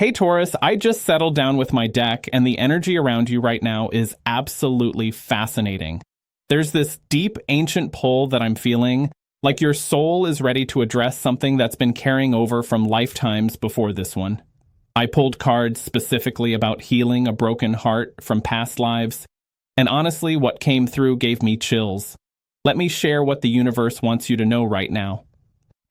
Hey Taurus, I just settled down with my deck, and the energy around you right now is absolutely fascinating. There's this deep, ancient pull that I'm feeling, like your soul is ready to address something that's been carrying over from lifetimes before this one. I pulled cards specifically about healing a broken heart from past lives, and honestly, what came through gave me chills. Let me share what the universe wants you to know right now.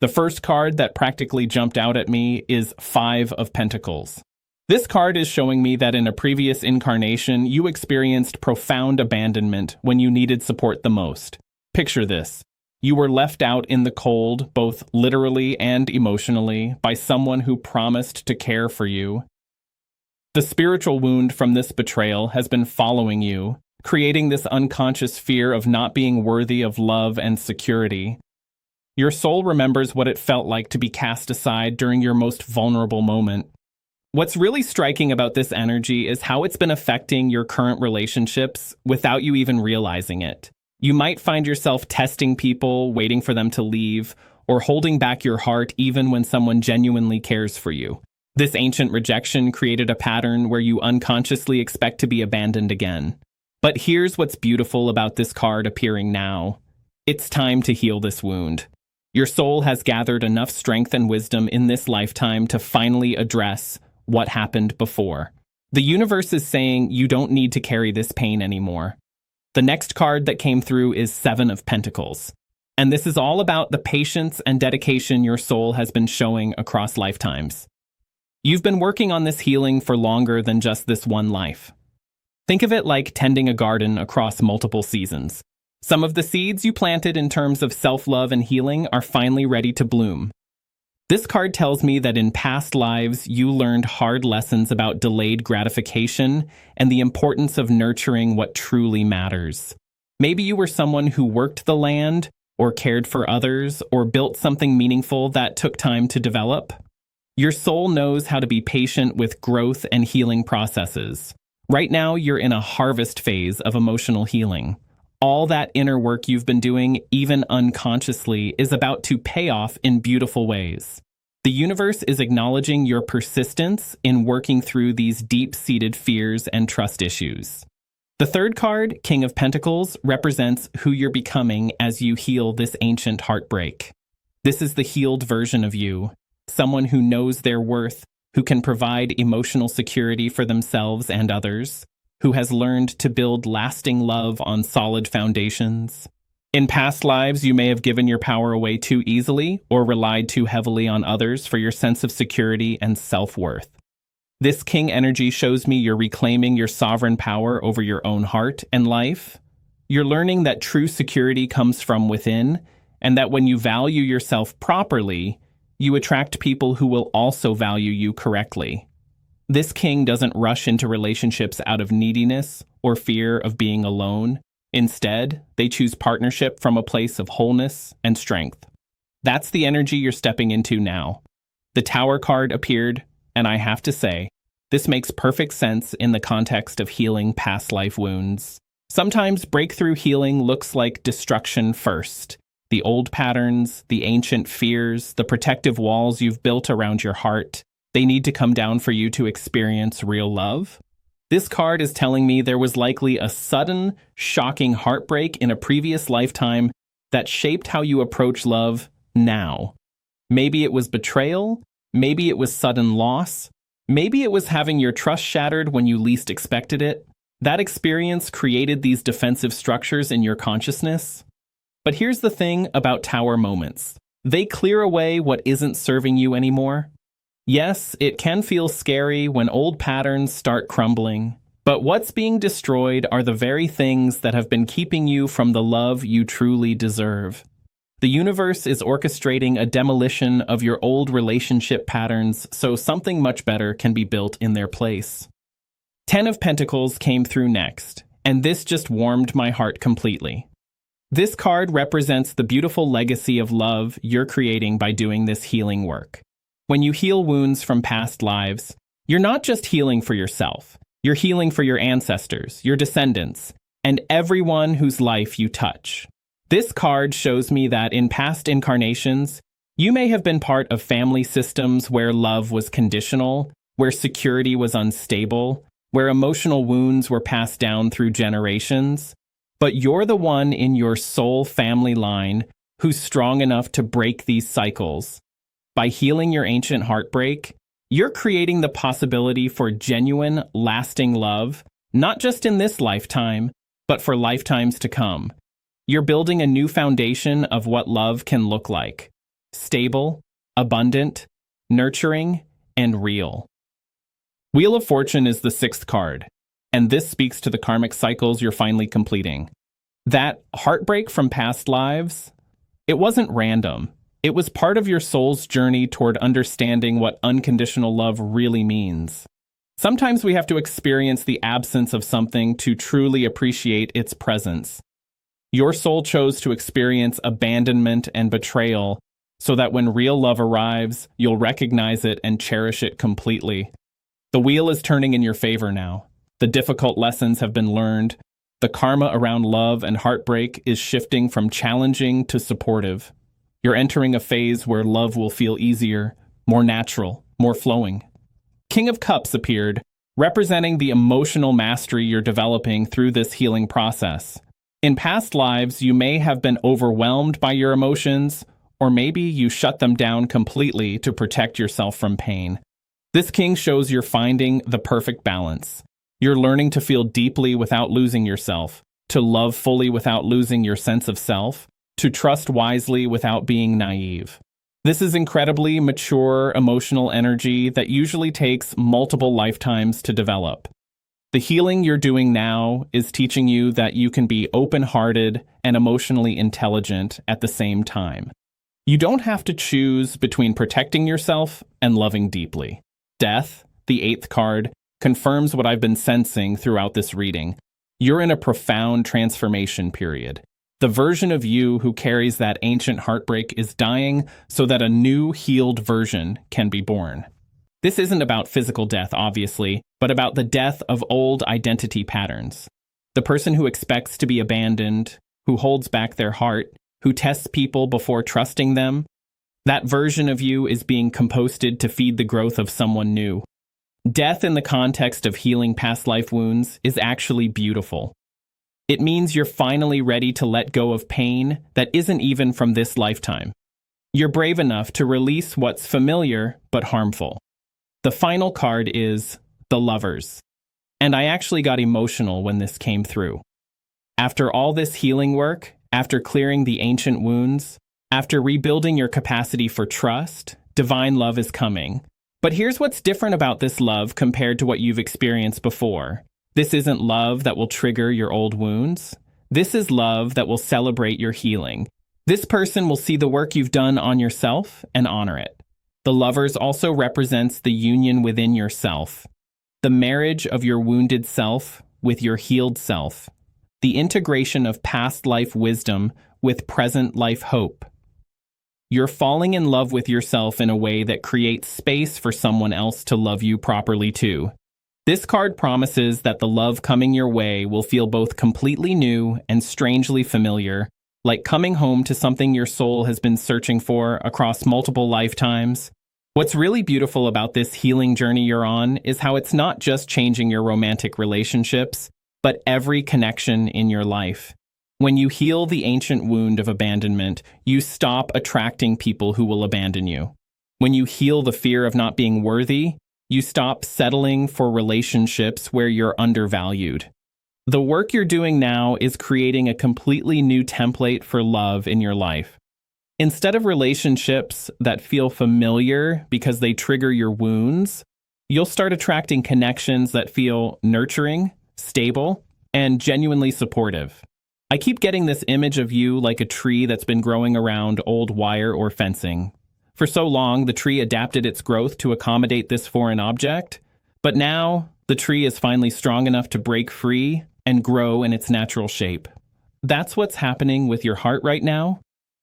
The first card that practically jumped out at me is Five of Pentacles. This card is showing me that in a previous incarnation, you experienced profound abandonment when you needed support the most. Picture this. You were left out in the cold, both literally and emotionally, by someone who promised to care for you. The spiritual wound from this betrayal has been following you, creating this unconscious fear of not being worthy of love and security. Your soul remembers what it felt like to be cast aside during your most vulnerable moment. What's really striking about this energy is how it's been affecting your current relationships without you even realizing it. You might find yourself testing people, waiting for them to leave, or holding back your heart even when someone genuinely cares for you. This ancient rejection created a pattern where you unconsciously expect to be abandoned again. But here's what's beautiful about this card appearing now. It's time to heal this wound. Your soul has gathered enough strength and wisdom in this lifetime to finally address what happened before. The universe is saying you don't need to carry this pain anymore. The next card that came through is Seven of Pentacles. And this is all about the patience and dedication your soul has been showing across lifetimes. You've been working on this healing for longer than just this one life. Think of it like tending a garden across multiple seasons. Some of the seeds you planted in terms of self-love and healing are finally ready to bloom. This card tells me that in past lives, you learned hard lessons about delayed gratification and the importance of nurturing what truly matters. Maybe you were someone who worked the land, or cared for others, or built something meaningful that took time to develop. Your soul knows how to be patient with growth and healing processes. Right now, you're in a harvest phase of emotional healing. All that inner work you've been doing, even unconsciously, is about to pay off in beautiful ways. The universe is acknowledging your persistence in working through these deep-seated fears and trust issues. The third card, King of Pentacles, represents who you're becoming as you heal this ancient heartbreak. This is the healed version of you, someone who knows their worth, who can provide emotional security for themselves and others, who has learned to build lasting love on solid foundations. In past lives, you may have given your power away too easily or relied too heavily on others for your sense of security and self-worth. This king energy shows me you're reclaiming your sovereign power over your own heart and life. You're learning that true security comes from within, and that when you value yourself properly, you attract people who will also value you correctly. This king doesn't rush into relationships out of neediness or fear of being alone. Instead, they choose partnership from a place of wholeness and strength. That's the energy you're stepping into now. The Tower card appeared, and I have to say, this makes perfect sense in the context of healing past life wounds. Sometimes breakthrough healing looks like destruction first. The old patterns, the ancient fears, the protective walls you've built around your heart, they need to come down for you to experience real love. This card is telling me there was likely a sudden, shocking heartbreak in a previous lifetime that shaped how you approach love now. Maybe it was betrayal, maybe it was sudden loss, maybe it was having your trust shattered when you least expected it. That experience created these defensive structures in your consciousness. But here's the thing about Tower moments. They clear away what isn't serving you anymore. Yes, it can feel scary when old patterns start crumbling, but what's being destroyed are the very things that have been keeping you from the love you truly deserve. The universe is orchestrating a demolition of your old relationship patterns so something much better can be built in their place. 10 of Pentacles came through next, and this just warmed my heart completely. This card represents the beautiful legacy of love you're creating by doing this healing work. When you heal wounds from past lives, you're not just healing for yourself. You're healing for your ancestors, your descendants, and everyone whose life you touch. This card shows me that in past incarnations, you may have been part of family systems where love was conditional, where security was unstable, where emotional wounds were passed down through generations. But you're the one in your soul family line who's strong enough to break these cycles. By healing your ancient heartbreak, you're creating the possibility for genuine, lasting love, not just in this lifetime, but for lifetimes to come. You're building a new foundation of what love can look like: stable, abundant, nurturing, and real. Wheel of Fortune is the 6th card, and this speaks to the karmic cycles you're finally completing. That heartbreak from past lives, it wasn't random. It was part of your soul's journey toward understanding what unconditional love really means. Sometimes we have to experience the absence of something to truly appreciate its presence. Your soul chose to experience abandonment and betrayal so that when real love arrives, you'll recognize it and cherish it completely. The wheel is turning in your favor now. The difficult lessons have been learned. The karma around love and heartbreak is shifting from challenging to supportive. You're entering a phase where love will feel easier, more natural, more flowing. King of Cups appeared, representing the emotional mastery you're developing through this healing process. In past lives, you may have been overwhelmed by your emotions, or maybe you shut them down completely to protect yourself from pain. This king shows you're finding the perfect balance. You're learning to feel deeply without losing yourself, to love fully without losing your sense of self, to trust wisely without being naive. This is incredibly mature emotional energy that usually takes multiple lifetimes to develop. The healing you're doing now is teaching you that you can be open-hearted and emotionally intelligent at the same time. You don't have to choose between protecting yourself and loving deeply. Death, the 8th card, confirms what I've been sensing throughout this reading. You're in a profound transformation period. The version of you who carries that ancient heartbreak is dying so that a new, healed version can be born. This isn't about physical death, obviously, but about the death of old identity patterns. The person who expects to be abandoned, who holds back their heart, who tests people before trusting them, that version of you is being composted to feed the growth of someone new. Death in the context of healing past life wounds is actually beautiful. It means you're finally ready to let go of pain that isn't even from this lifetime. You're brave enough to release what's familiar but harmful. The final card is the Lovers. And I actually got emotional when this came through. After all this healing work, after clearing the ancient wounds, after rebuilding your capacity for trust, divine love is coming. But here's what's different about this love compared to what you've experienced before. This isn't love that will trigger your old wounds. This is love that will celebrate your healing. This person will see the work you've done on yourself and honor it. The Lovers also represents the union within yourself, the marriage of your wounded self with your healed self, the integration of past life wisdom with present life hope. You're falling in love with yourself in a way that creates space for someone else to love you properly too. This card promises that the love coming your way will feel both completely new and strangely familiar, like coming home to something your soul has been searching for across multiple lifetimes. What's really beautiful about this healing journey you're on is how it's not just changing your romantic relationships, but every connection in your life. When you heal the ancient wound of abandonment, you stop attracting people who will abandon you. When you heal the fear of not being worthy, you stop settling for relationships where you're undervalued. The work you're doing now is creating a completely new template for love in your life. Instead of relationships that feel familiar because they trigger your wounds, you'll start attracting connections that feel nurturing, stable, and genuinely supportive. I keep getting this image of you like a tree that's been growing around old wire or fencing. For so long, the tree adapted its growth to accommodate this foreign object, but now the tree is finally strong enough to break free and grow in its natural shape. That's what's happening with your heart right now.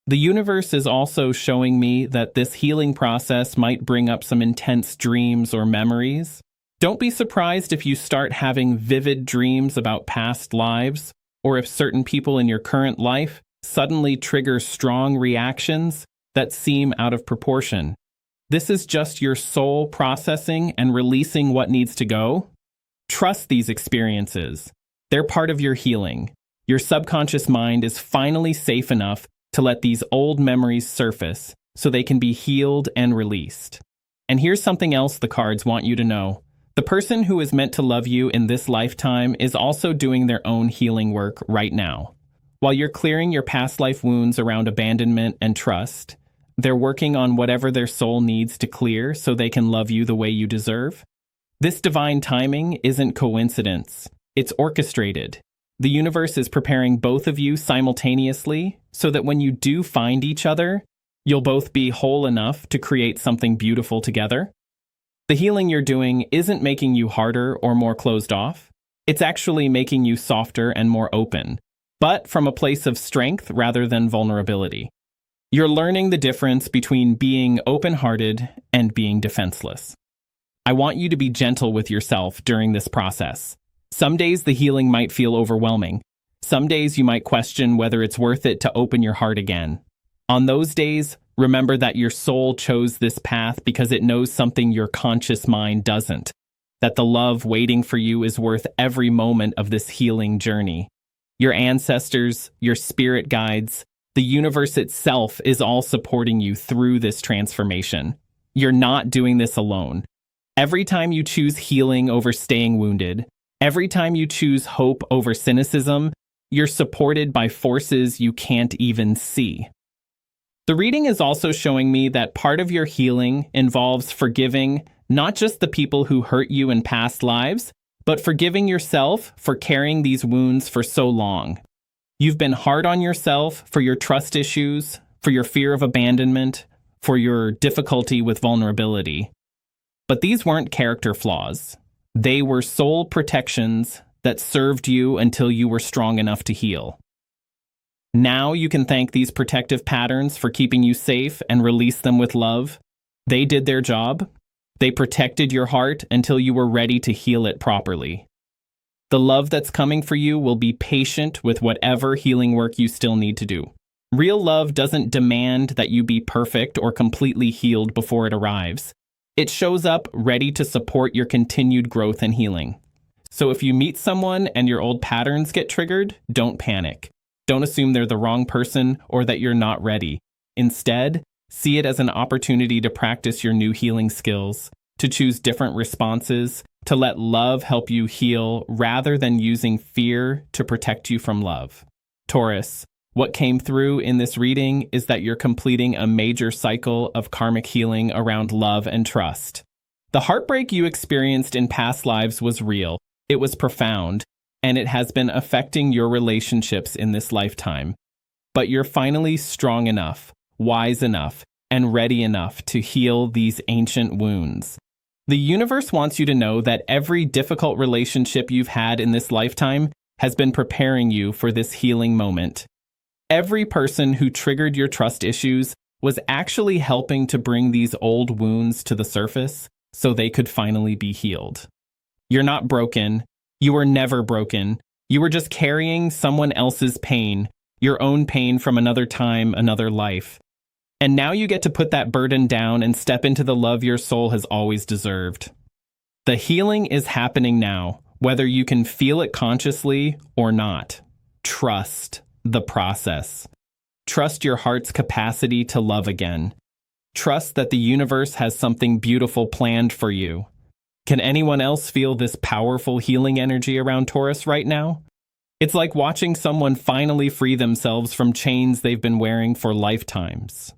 The universe is also showing me that this healing process might bring up some intense dreams or memories. Don't be surprised if you start having vivid dreams about past lives, or if certain people in your current life suddenly trigger strong reactions that seem out of proportion. This is just your soul processing and releasing what needs to go. Trust these experiences. They're part of your healing. Your subconscious mind is finally safe enough to let these old memories surface so they can be healed and released. And here's something else the cards want you to know. The person who is meant to love you in this lifetime is also doing their own healing work right now. While you're clearing your past life wounds around abandonment and trust, they're working on whatever their soul needs to clear so they can love you the way you deserve. This divine timing isn't coincidence. It's orchestrated. The universe is preparing both of you simultaneously so that when you do find each other, you'll both be whole enough to create something beautiful together. The healing you're doing isn't making you harder or more closed off. It's actually making you softer and more open, but from a place of strength rather than vulnerability. You're learning the difference between being open-hearted and being defenseless. I want you to be gentle with yourself during this process. Some days the healing might feel overwhelming. Some days you might question whether it's worth it to open your heart again. On those days, remember that your soul chose this path because it knows something your conscious mind doesn't, that the love waiting for you is worth every moment of this healing journey. Your ancestors, your spirit guides, the universe itself is all supporting you through this transformation. You're not doing this alone. Every time you choose healing over staying wounded, every time you choose hope over cynicism, you're supported by forces you can't even see. The reading is also showing me that part of your healing involves forgiving not just the people who hurt you in past lives, but forgiving yourself for carrying these wounds for so long. You've been hard on yourself for your trust issues, for your fear of abandonment, for your difficulty with vulnerability. But these weren't character flaws. They were soul protections that served you until you were strong enough to heal. Now you can thank these protective patterns for keeping you safe and release them with love. They did their job. They protected your heart until you were ready to heal it properly. The love that's coming for you will be patient with whatever healing work you still need to do. Real love doesn't demand that you be perfect or completely healed before it arrives. It shows up ready to support your continued growth and healing. So if you meet someone and your old patterns get triggered, don't panic. Don't assume they're the wrong person or that you're not ready. Instead, see it as an opportunity to practice your new healing skills, to choose different responses, to let love help you heal rather than using fear to protect you from love. Taurus, what came through in this reading is that you're completing a major cycle of karmic healing around love and trust. The heartbreak you experienced in past lives was real, it was profound, and it has been affecting your relationships in this lifetime. But you're finally strong enough, wise enough, and ready enough to heal these ancient wounds. The universe wants you to know that every difficult relationship you've had in this lifetime has been preparing you for this healing moment. Every person who triggered your trust issues was actually helping to bring these old wounds to the surface so they could finally be healed. You're not broken. You were never broken. You were just carrying someone else's pain, your own pain from another time, another life. And now you get to put that burden down and step into the love your soul has always deserved. The healing is happening now, whether you can feel it consciously or not. Trust the process. Trust your heart's capacity to love again. Trust that the universe has something beautiful planned for you. Can anyone else feel this powerful healing energy around Taurus right now? It's like watching someone finally free themselves from chains they've been wearing for lifetimes.